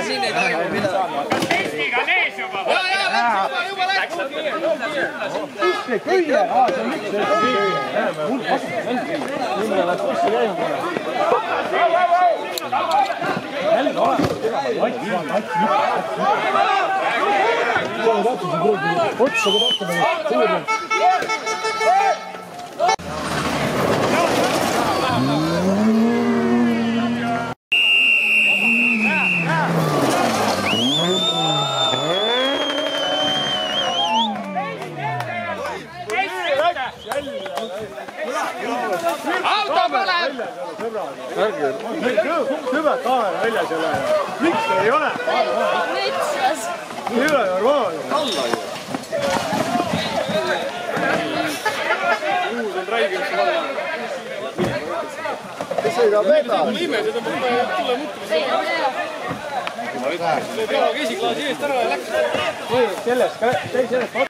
Siin ei toimu midagi. Testiga on ees juba. Juba läks. Köie! See on üks. Mul kasutas Nimle läks bussi käima. Jälle olemas. Otsa kui rohkem. Auto põleb! Hüve kaamera väljas ei ole. Miks ei ole? Ei ole normaalne. Alla ju. Uus on räigemist valla. Kes ei taha peda? Lime, seda pole tulle muutma. Peaga esiklaasi eest ära ja läks. Sellest